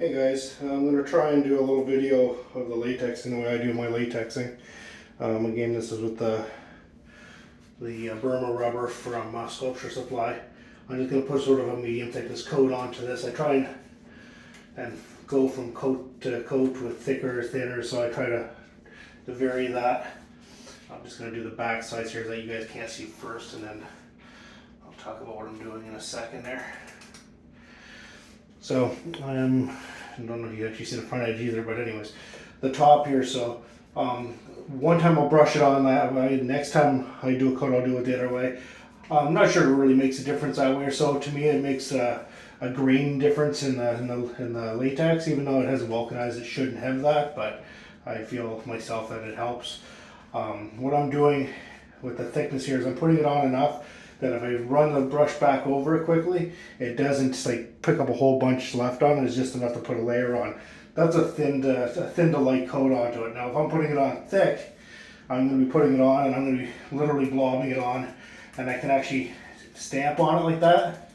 Hey guys, I'm going to try and do a little video of the latexing, the way I do my latexing. Again, this is with the Burma rubber from Sculpture Supply. I'm just going to put sort of a medium thickness coat onto this. I try and go from coat to coat with thicker or thinner, so I try to vary that. I'm just going to do the back sides here that you guys can't see first, and then I'll talk about what I'm doing in a second there. So I don't know if you actually see the front edge either, but anyways, the top here. So one time I'll brush it on that way. Next time I do a coat, I'll do it the other way. I'm not sure it really makes a difference that way. So to me, it makes a grain difference in the latex, even though it hasn't vulcanized. It shouldn't have that, but I feel myself that it helps. What I'm doing with the thickness here is I'm putting it on enough that if I run the brush back over it quickly, it doesn't like pick up a whole bunch left on it. It's just enough to put a layer on. That's a thin to light coat onto it. Now if I'm putting it on thick, I'm going to be putting it on and I'm going to be literally blobbing it on, and I can actually stamp on it like that.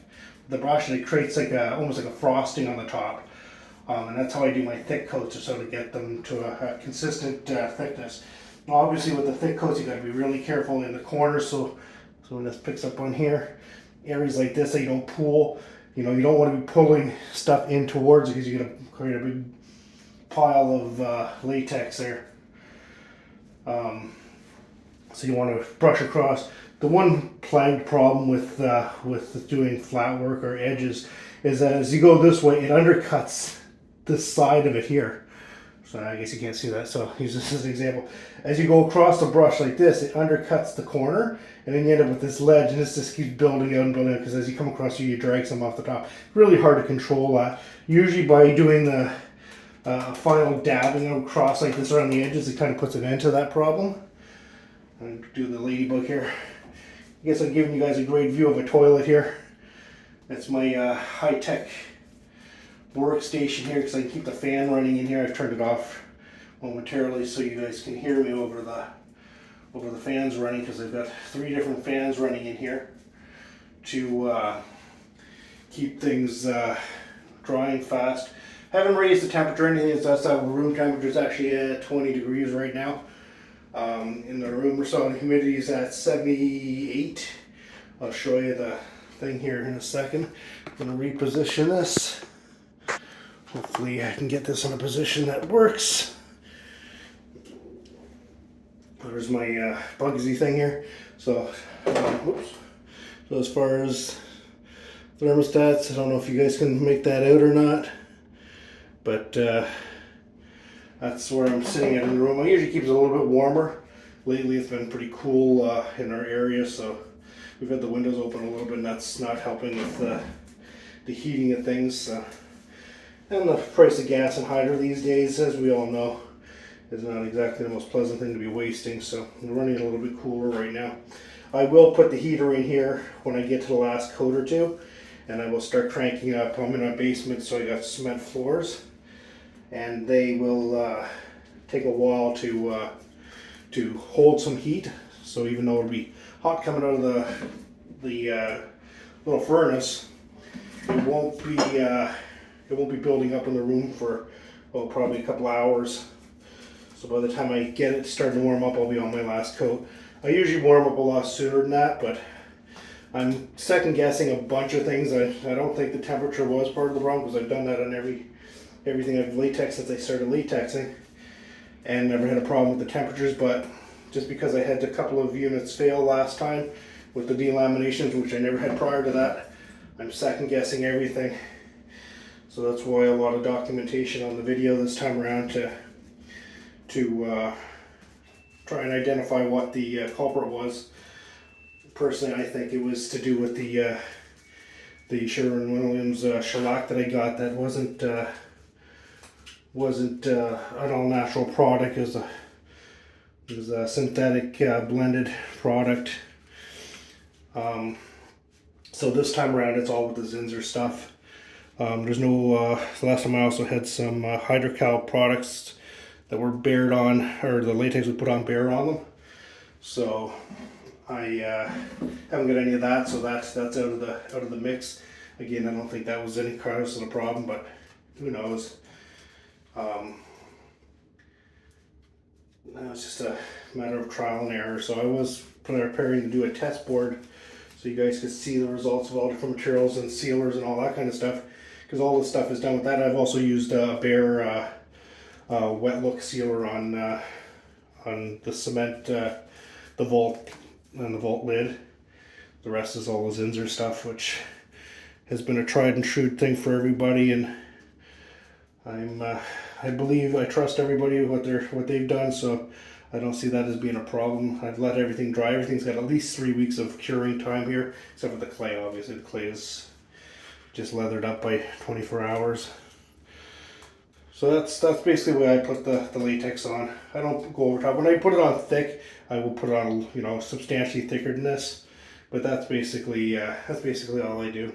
The brush, and it creates like almost like a frosting on the top. And that's how I do my thick coats, so to get them to a consistent thickness. Now obviously with the thick coats, you got to be really careful in the corners, so when this picks up on here, areas like this that you don't pull, you don't want to be pulling stuff in towards it because you're going to create a big pile of latex there. So you want to brush across. The one plagued problem with doing flat work or edges is that as you go this way, it undercuts this side of it here. So I guess you can't see that, so use this as an example. As you go across the brush like this, it undercuts the corner, and then you end up with this ledge, and this just keeps building out and building out, because as you come across you drag some off the top. Really hard to control that. Usually by doing the final dabbing across like this around the edges, it kind of puts an end to that problem. I'm going to do the ladybug here. I guess I'm giving you guys a great view of a toilet here. That's my high-tech workstation here, because I can keep the fan running in here. I've turned it off momentarily so you guys can hear me over the fans running, because I've got 3 different fans running in here to keep things drying fast. Haven't raised the temperature or anything. That's room temperature is actually at 20 degrees right now in the room. So the humidity is at 78. I'll show you the thing here in a second. I'm going to reposition this. Hopefully I can get this in a position that works. There's my Bugsy thing here. So, whoops. So as far as thermostats, I don't know if you guys can make that out or not, but that's where I'm sitting at in the room. I usually keep it a little bit warmer. Lately it's been pretty cool in our area, so we've had the windows open a little bit, and that's not helping with the heating of things. And the price of gas and hydro these days, as we all know, is not exactly the most pleasant thing to be wasting, so we're running it a little bit cooler right now. I will put the heater in here when I get to the last coat or two, and I will start cranking up. I'm in a basement, so I got cement floors, and they will take a while to hold some heat. So even though it'll be hot coming out of the little furnace, it won't be building up in the room for, well, probably a couple hours. So by the time I get it starting to warm up, I'll be on my last coat. I usually warm up a lot sooner than that, but I'm second guessing a bunch of things. I don't think the temperature was part of the problem, because I've done that on everything I've latexed since I started latexing, and never had a problem with the temperatures. But just because I had a couple of units fail last time with the delaminations, which I never had prior to that, I'm second guessing everything. So that's why a lot of documentation on the video this time around to try and identify what the culprit was. Personally, I think it was to do with the Sherwin-Williams shellac that I got. That wasn't an all-natural product. It was a synthetic blended product. So this time around, it's all with the Zinsser stuff. There's no, last time I also had some Hydrocal products that were bared on, or the latex was put on bare on them. So I haven't got any of that, so that's out of the mix. Again, I don't think that was any cause of the problem, but who knows? It's just a matter of trial and error. So I was preparing to do a test board so you guys could see the results of all different materials and sealers and all that kind of stuff, because all this stuff is done with that. I've also used a Behr wet look sealer on the cement, the vault and the vault lid. The rest is all the Zinsser stuff, which has been a tried and true thing for everybody, and I trust everybody what they've done, so I don't see that as being a problem. I've let everything dry. Everything's got at least 3 weeks of curing time here, except for the clay. Obviously, the clay is just leathered up by 24 hours. So that's basically the way I put the latex on. I don't go over top. When I put it on thick, I will put it on, you know, substantially thicker than this. But that's basically all I do.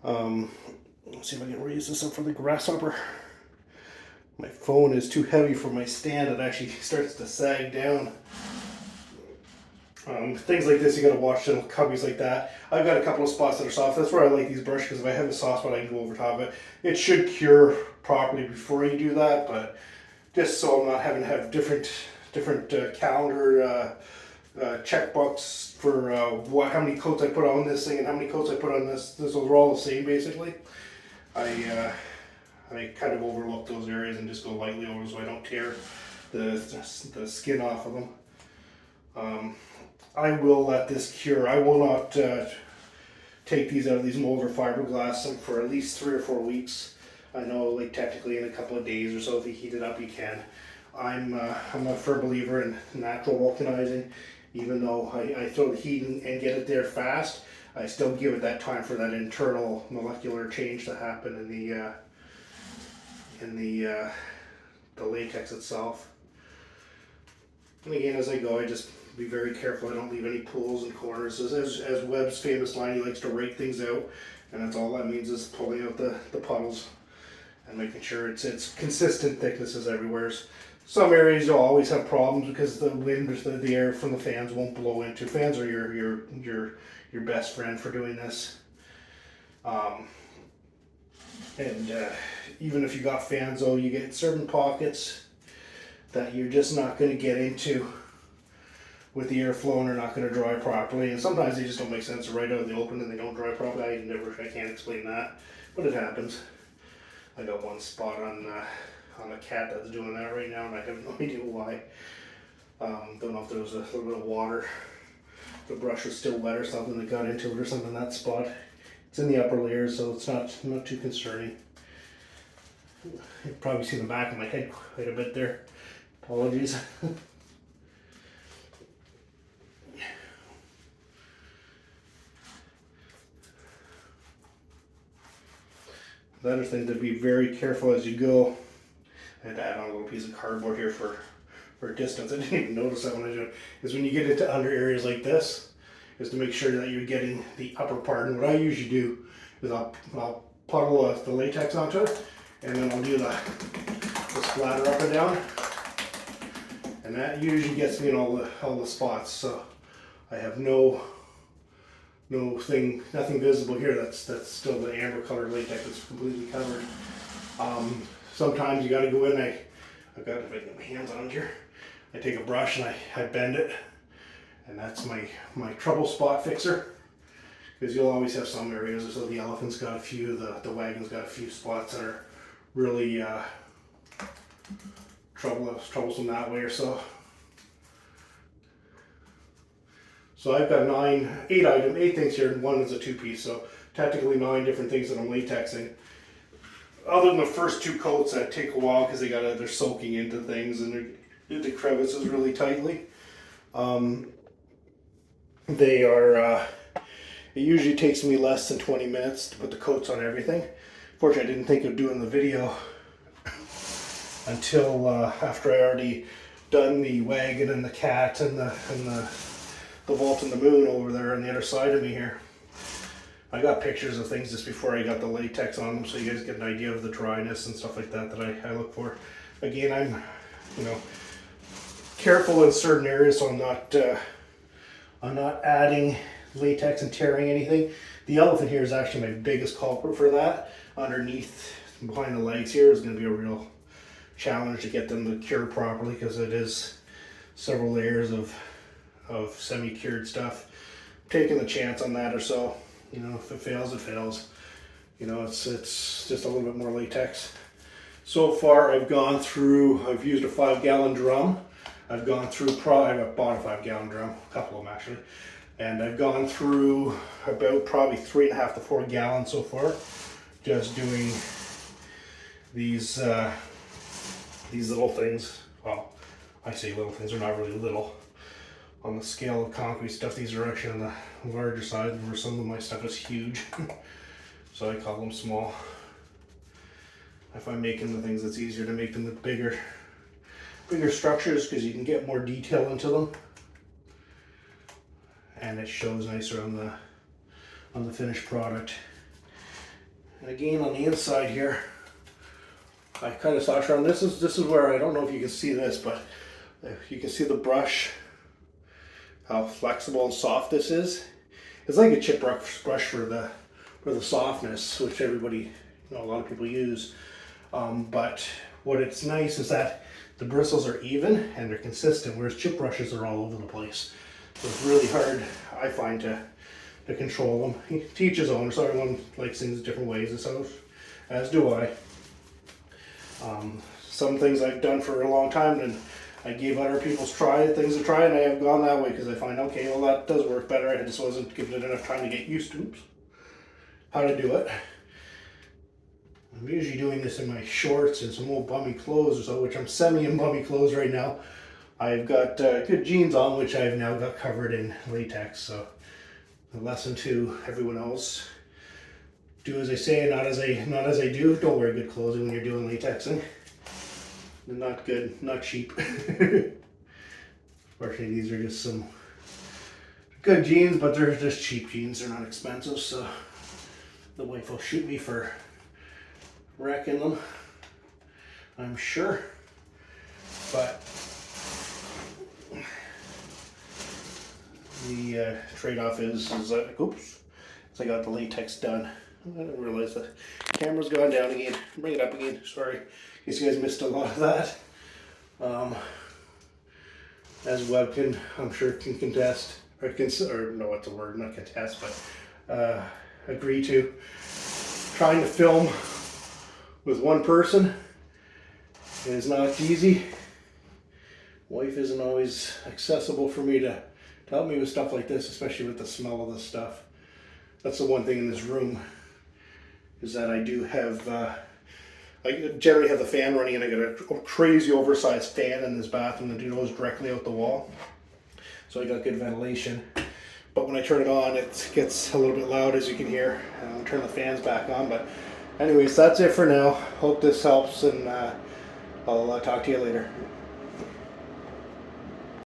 Let's see if I can raise this up for the grasshopper. My phone is too heavy for my stand. It actually starts to sag down. Things like this, you gotta watch little cubbies like that. I've got a couple of spots that are soft. That's where I like these brushes, because if I have a soft spot, I can go over top of it. It should cure properly before you do that, but just so I'm not having to have different calendar checkbooks for how many coats I put on this thing and how many coats I put on this. Those are all the same basically. I kind of overlook those areas and just go lightly over so I don't tear the skin off of them. I will let this cure. I will not take these out of these mold or fiberglass for at least 3 or 4 weeks. I know, like, technically in a couple of days or so, if you heat it up, you can. I'm a firm believer in natural vulcanizing. Even though I throw the heat and get it there fast, I still give it that time for that internal molecular change to happen in the latex itself. And again, as I go, I just be very careful I don't leave any pools and corners. As Webb's famous line, he likes to rake things out, and that's all that means, is pulling out the puddles and making sure it's consistent thicknesses everywhere. Some areas you'll always have problems because the wind, the air from the fans won't blow into. Fans are your best friend for doing this. Even if you got fans, though, you get certain pockets that you're just not going to get into with the airflow, and they're not going to dry properly. And sometimes they just don't make sense right out of the open and they don't dry properly. I can't explain that, but it happens. I got one spot on a cat that's doing that right now, and I have no idea why. Don't know if there was a little bit of water, the brush was still wet or something that got into it or something in that spot. It's in the upper layers, so it's not too concerning. You can probably see the back of my head quite a bit there. Apologies. The other thing to be very careful as you go, I had to add on a little piece of cardboard here for distance. I didn't even notice that when I did it, is when you get into under areas like this, is to make sure that you're getting the upper part. And what I usually do is I'll puddle the latex onto it, and then I'll do the splatter up and down, and that usually gets me in all the spots. So I have nothing visible here. That's still the amber colored latex that's completely covered. Sometimes you got to go in. I've got, if I get my hands on it here, I take a brush and I bend it, and that's my trouble spot fixer. Because you'll always have some areas. So the elephant's got a few, the wagon's got a few spots that are really troublesome that way or so. So I've got 8 things here, and one is a 2-piece, so technically 9 different things that I'm latexing. Other than the first 2 coats that take a while because they're soaking into things and the crevices really tightly. It usually takes me less than 20 minutes to put the coats on everything. Fortunately, I didn't think of doing the video until after I already done the wagon and the cat and the vault and the moon over there on the other side of me here. I got pictures of things just before I got the latex on them, so you guys get an idea of the dryness and stuff like that I look for. Again, I'm careful in certain areas, so I'm not adding latex and tearing anything. The elephant here is actually my biggest culprit for that. Underneath behind the legs here is going to be a real challenge to get them to cure properly, because it is several layers of semi-cured stuff. I'm taking a chance on that or so. You know, if it fails, it fails. You know, it's just a little bit more latex. So far I've used a 5-gallon drum. I've gone through, I bought a 5-gallon drum, a couple of them actually. And I've gone through about probably 3.5 to 4 gallons so far, just doing these little things. Well, I say little things, they're not really little. On the scale of concrete stuff, these are actually on the larger side, where some of my stuff is huge. So I call them small. I find making the things, it's easier to make them with bigger structures, because you can get more detail into them. And it shows nicer on the finished product. And again, on the inside here, I kind of saw around. This is where, I don't know if you can see this, but you can see the brush, how flexible and soft this is. It's like a chip brush for the softness, which everybody, you know, a lot of people use. But what it's nice is that the bristles are even and they're consistent, whereas chip brushes are all over the place. So it's really hard, I find, to control them. To each his own, so everyone likes things different ways, and so as do I. Some things I've done for a long time, and I gave other people's things to try, and I have gone that way because I find, okay, well, that does work better. I just wasn't giving it enough time to get used to how to do it. I'm usually doing this in my shorts and some old bummy clothes or so, which I'm semi in bummy clothes right now. I've got good jeans on, which I've now got covered in latex. So a lesson to everyone else: do as I say, not as I do. Don't wear good clothing when you're doing latexing. They're not good, not cheap. Unfortunately, these are just some good jeans, but they're just cheap jeans. They're not expensive, so the wife will shoot me for wrecking them, I'm sure. But the trade-off is that, oops, so I got the latex done. I didn't realize the camera's gone down again. Bring it up again, sorry. In case you guys missed a lot of that. As Webb can, I'm sure, can contest, or no, what's the word, not contest, but agree to. Trying to film with one person is not easy. Wife isn't always accessible for me to help me with stuff like this, especially with the smell of this stuff. That's the one thing in this room, is that I do have, I generally have the fan running, and I got a crazy oversized fan in this bathroom that goes directly out the wall. So I got good ventilation. But when I turn it on, it gets a little bit loud, as you can hear. I'll turn the fans back on. But anyways, that's it for now. Hope this helps, and I'll talk to you later.